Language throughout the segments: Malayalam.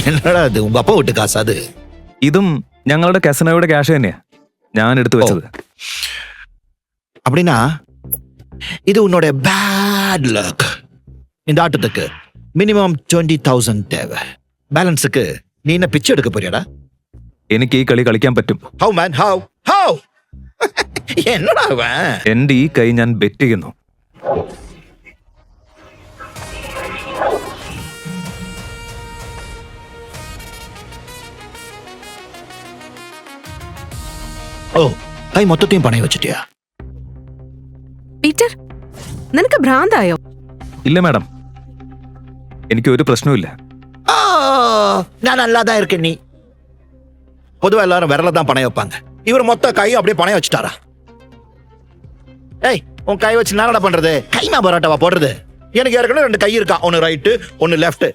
என்னடா அது உங்க அப்பா வீட்டு காசு அது? ഇതും ഞങ്ങളുടെ കസിനോയുടെ ക്യാഷ് തന്നെയാ ഞാൻ എടുത്തു വെച്ചത്. அப்படின்னா இது உன்னோட பேட் லக். இந்த ஆட்டத்துக்கு மினிமம் 20,000 தேவை. பேலன்ஸுக்கு நீ என்ன பிச்சை எடுக்க போறியாடா? എനിക്ക് ഈ കളി കളിക്കാൻ പറ്റും. ഹൗ മാൻ ഹൗ ഹൗ എന്നടാ അവൻ? എന്റെ ഈ കൈ ഞാൻ ബെറ്റ് ചെയ്യുന്നു. ഓ കൈ മൊത്തത്തെയും പണയം വെച്ചിട്ടിയാ? പീറ്റർ, നിനക്ക് ഭ്രാന്തായോ? ഇല്ല മാഡം, എനിക്ക് ഒരു പ്രശ്നവുമില്ല. ഞാൻ നല്ലാതാ இருக்கேன். நீ பொதுவா எல்லாரும் விரல தான் பணைய வைப்பாங்க. இவர் மொத்த கையும் அப்படியே பணைய வச்சுட்டாரா? ஏய், உன் கை வச்சு என்னடா பண்றது? கைமா பரோட்டாவா போடுறது? எனக்கு ஏற்கனவே 2 கை இருக்கா, ஒன்னு ரைட்டு ஒன்னு லெஃப்ட்.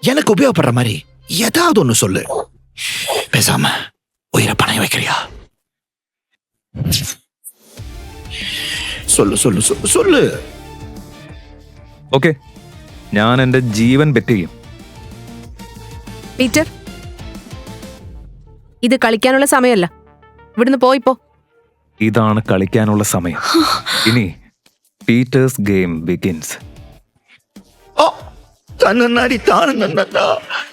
எனக்கு உபயோகப்படுற மாதிரி ஏதாவது ஒன்னு சொல்லு. பேசாம உயிரை பணைய வைக்கிறியா? சொல்லு சொல்லு சொல்லு சொல்லு. ഓക്കെ, ഞാൻ എന്റെ ജീവൻ ബെറ്റ് ചെയ്യും. പീറ്റർ, ഇത് കളിക്കാനുള്ള സമയമല്ല. ഇവിടുന്ന് പോയിപ്പോ. ഇതാണ് കളിക്കാനുള്ള സമയം. ഇനി പീറ്റേഴ്സ് ഗെയിം ബിഗിൻസ്. തന്നന്നാരി താണെന്ന് നന്നാ,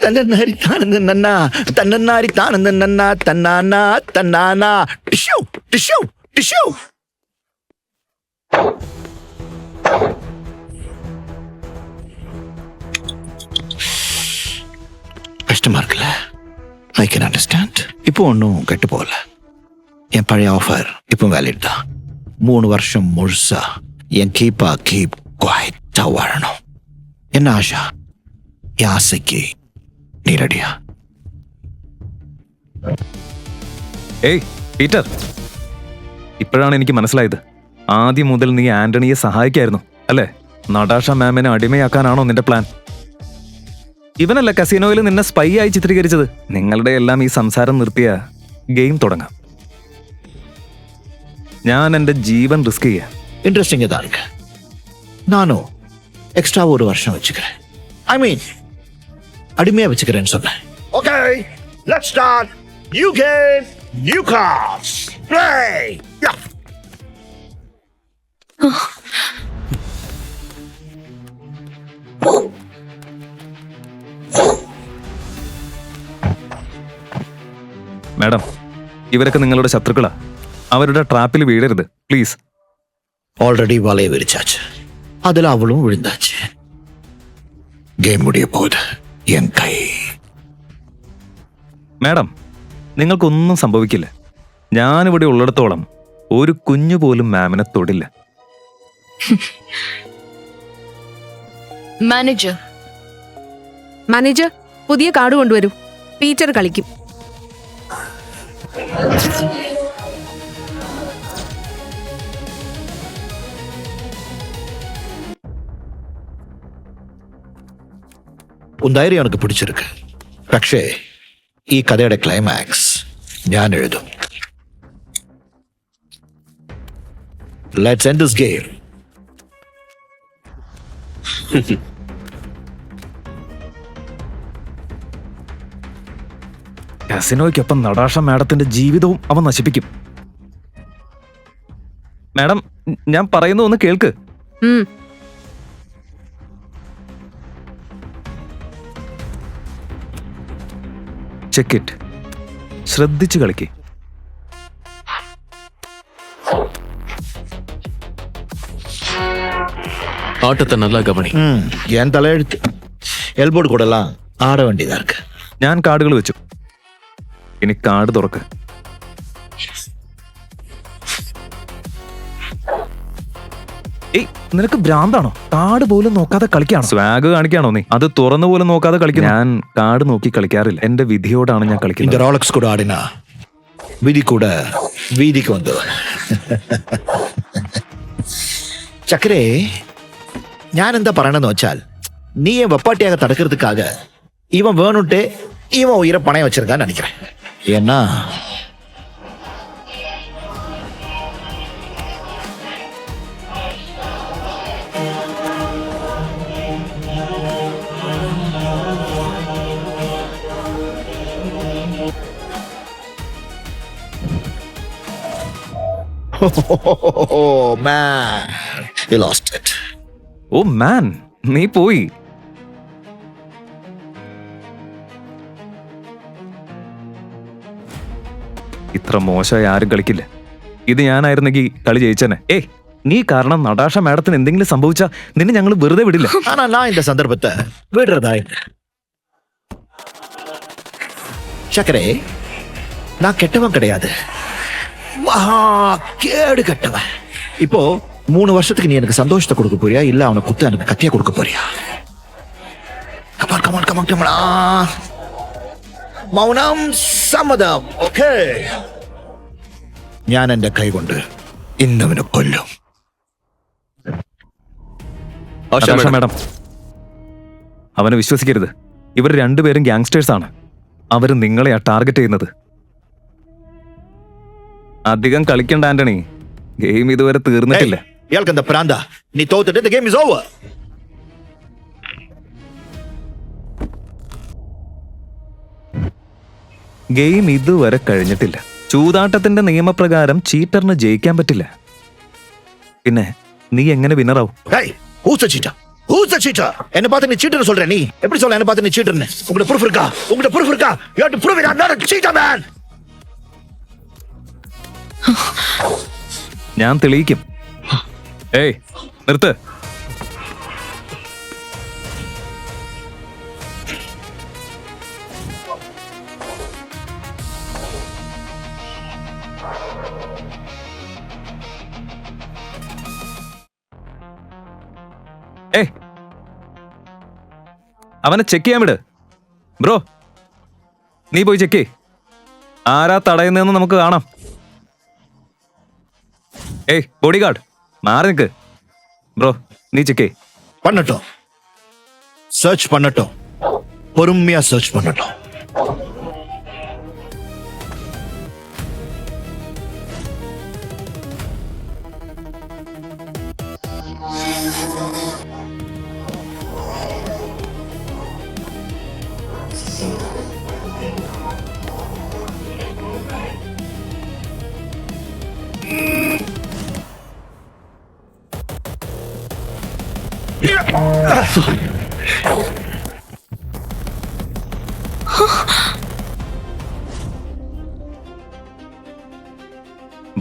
തന്നന്നാരി താണെന്ന് നന്നാ, തന്നന്നാരി താണെന്ന് നന്നാ, തന്നാനാ തന്നാനാ. Tissue tissue tissue. கஷ்டமா இருக்குல்ல? I can understand. இப்போ ஒன்றும் கெட்டு போகல. என் பழைய ஆஃபர் இப்போ வேலிட் தான். 3 வருஷம் முழுசா என் கீப்பா கீப் குவாய்ட்டா வாழணும். என்ன ஆஷா, என் ஆசைக்கு நீ ரெடியா? ഏയ് പീറ്റർ, ഇപ്പോഴാണ് എനിക്ക് മനസ്സിലായത്. ആദ്യം മുതൽ നീ ആന്റണിയെ സഹായിക്കായിരുന്നു അല്ലേ? നടാഷ മാമിനെ അടിമയാക്കാനാണോ നിന്റെ പ്ലാൻ? ഇവനല്ല കസിനോയിൽ നിന്നെ സ്പൈ ആയി ചിത്രീകരിച്ചത്. നിങ്ങളുടെ എല്ലാം ഈ സംസാരം നിർത്തിയ ഗെയിം തുടങ്ങാം. ഞാൻ എന്റെ ജീവൻ റിസ്ക് ചെയ്യാം. இன்ட்ரெஸ்டிங்காக தான் இருக்கு. நானும் எக்ஸ்ட்ரா 1 வருஷம் வச்சுக்கிறேன். ஐ மீன் அடிமையா வச்சுக்கிறேன்னு சொன்னேன். Okay, let's start. New game, new cards. Play. Yeah. Madam, ഇവരൊക്കെ നിങ്ങളുടെ ശത്രുക്കളാ. അവരുടെ ട്രാപ്പിൽ വീഴരുത് പ്ലീസ്. ஆல்ரெடி வலைய விரிச்சாச்சு, அதுல அவளும் விழுந்தாச்சு. கேம் முடிய போகுது. என் கை. മാഡം, നിങ്ങൾക്കൊന്നും സംഭവിക്കില്ല. ഞാനിവിടെ ഉള്ളിടത്തോളം ഒരു കുഞ്ഞു പോലും മാമിനെ തൊടില്ല. മാനേജർ, പുതിയ കാർഡ് കൊണ്ടുവരൂ. പീറ്റർ കളിക്കും. உன் தைரியம் எனக்கு பிடிச்சிருக்கு. പക്ഷേ ഈ കഥയുടെ ക്ലൈമാക്സ് ഞാൻ എഴുതും. Let's end this game. കസിനോയ്ക്കൊപ്പം നടാഷ മാഡത്തിന്റെ ജീവിതവും അവൻ നശിപ്പിക്കും. മാഡം, ഞാൻ പറയുന്ന ഒന്ന് കേൾക്ക്. Check it. ശ്രദ്ധിച്ചു കളിക്ക്. ஆட்டத்தை நல்லா கவனி. என் தலையெழுத்து. എൽബോർഡ് കൂടെല്ലാം ആട വേണ്ടിയതാ ഇருக்கு. ഞാൻ കാർഡുകൾ വെച്ചു. ഇനി കാർഡ് തുറക്ക്. ഏയ്, നിനക്ക് ഭ്രാന്താണോ? കാർഡ് പോലും നോക്കാതെ കളിക്കാണോ? സ്വാഗ് കാണിക്കാണോ നീ? അത് തുറന്നു പോലും നോക്കാതെ കളിക്കുന്നു. ഞാൻ കാർഡ് നോക്കി കളിക്കാറില്ല. എന്റെ വിധിയോടാണ് ഞാൻ കളിക്കുന്നത്. இந்த ரோலக்ஸ் கூட ஆடினா விதி கூட வீதிக்கு வந்து. ചക്കരേ, ഞാൻ എന്താ പറയണെന്ന് വെച്ചാൽ, നീ വെപ്പാട്ടിയാകെ തടുக்கிறதுக்காக இவன் வேணும்ட்டே இவன் உயிரை பணைய வச்சிருக்கான்னு நினைக்கிறேன். ஏன்னா Oh man, you lost it. ഓ മാൻ, നീ പോയി. ഇത്ര മോശമായി ആരും കളിക്കില്ല. ഇത് ഞാനായിരുന്നെങ്കിൽ കളി ജയിച്ചനെ. നീ കാരണം നടാഷ മാഡത്തിന് എന്തെങ്കിലും സംഭവിച്ചാ നിന്നെ ഞങ്ങൾ വെറുതെ വിടില്ല. ஆனா நான் இந்த சந்தர்ப்பத்தை விடுறதா இல்ல. சக்கரே, நான் கெட்டவன் கிடையாது, மகா கேடு கெட்டவன். இப்போ 3 வருஷத்துக்கு நீ எனக்கு சந்தோஷத்தை கொடுக்க போறியா, இல்ல அவனை குத்து எனக்கு கத்தியா கொடுக்க போறியா? கமான். മൗനം സമ്മതം. ഓക്കേ, ഞാൻ എന്റെ കൈ കൊണ്ട് ഇന്നവനെ കൊല്ലും. നടാഷ മാഡം, അവനെ വിശ്വസിക്കരുത്. ഇവർ രണ്ടുപേരും ഗ്യാങ്സ്റ്റേഴ്സ് ആണ്. അവര് നിങ്ങളെയാ ടാർഗറ്റ് ചെയ്യുന്നത്. അധികം കളിക്കണ്ട ആന്റണി, ഗെയിം ഇതുവരെ തീർന്നിട്ടില്ല. ഇയാൾക്ക് എന്താ പ്രാന്ത? നീ തോത്തിട്ട് the game is over. Game ഇതുവരെ കഴിഞ്ഞിട്ടില്ല. ചൂതാട്ടത്തിന്റെ നിയമപ്രകാരം ചീറ്ററിന് ജയിക്കാൻ പറ്റില്ല. പിന്നെ നീ എങ്ങനെ വിന്നറാവും? Hey, who's the cheater? Who's the cheater? என்ன பார்த்து நீ cheater சொல்ற? நீ எப்படி சொல்ல என்ன பார்த்து நீ cheater ன்னு? உங்களுக்கு proof இருக்கா? You have to prove it. I'm not a cheater, man. ഞാൻ തെളിയിക്കും. നിർത്ത്. അവനെ ചെക്ക് ചെയ്യാൻ വിട്. ബ്രോ, നീ പോയി ചെക്ക് ചെയ്. ആരാ തടയുന്നതെന്ന് നമുക്ക് കാണാം. ബോഡി ഗാർഡ്, മാറി നിൽക്ക്. ബ്രോ, നീ ചെക്ക് ചെയ്. பண்ணட்டும், சர்ச் பண்ணட்டும், பொறுமையா சர்ச் பண்ணட்டும்.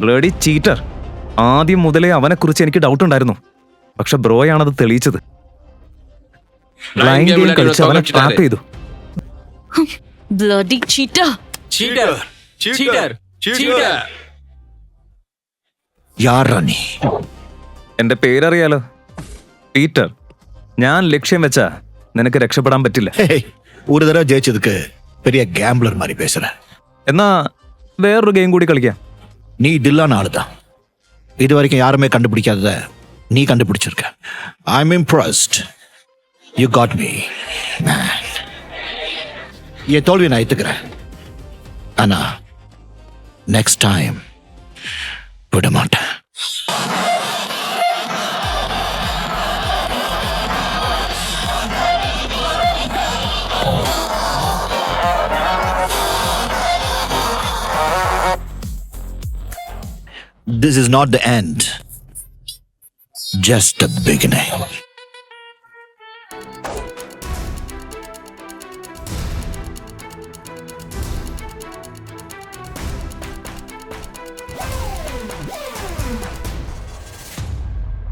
Bloody cheater. ആദ്യം മുതലേ അവനെക്കുറിച്ച് എനിക്ക് ഡൗട്ട് ഉണ്ടായിരുന്നു. പക്ഷെ ബ്രോയാണത് തെളിയിച്ചത്. ബ്ലൈൻഡ് ഗെയിം കളിച്ച് അവനെ ട്രാപ്പ് ചെയ്തു. Bloody cheater! யாரா நீ? എന്റെ പേരറിയാലോ, പീറ്റർ. ഞാൻ ലക്ഷ്യം വെച്ചാ നിനക്ക് രക്ഷപ്പെടാൻ പറ്റില്ല. ഒരു തടവ ജയിച്ചதுக்கு பெரிய கேம்பிளர் மாதிரி பேசுற. എന്നാ വേറൊരു ഗെയിം കൂടി കളിക്കാം. நீ டில்லான ஆளுதான். இது வரைக்கும் யாருமே கண்டுபிடிக்காதத நீ கண்டுபிடிச்சிருக்க. I'm impressed. You got me, man. என் தோல்வியை நான் ஏத்துக்கிறேன். ஆனா நெக்ஸ்ட் டைம் விட மாட்டேன். This is not the end, just the beginning.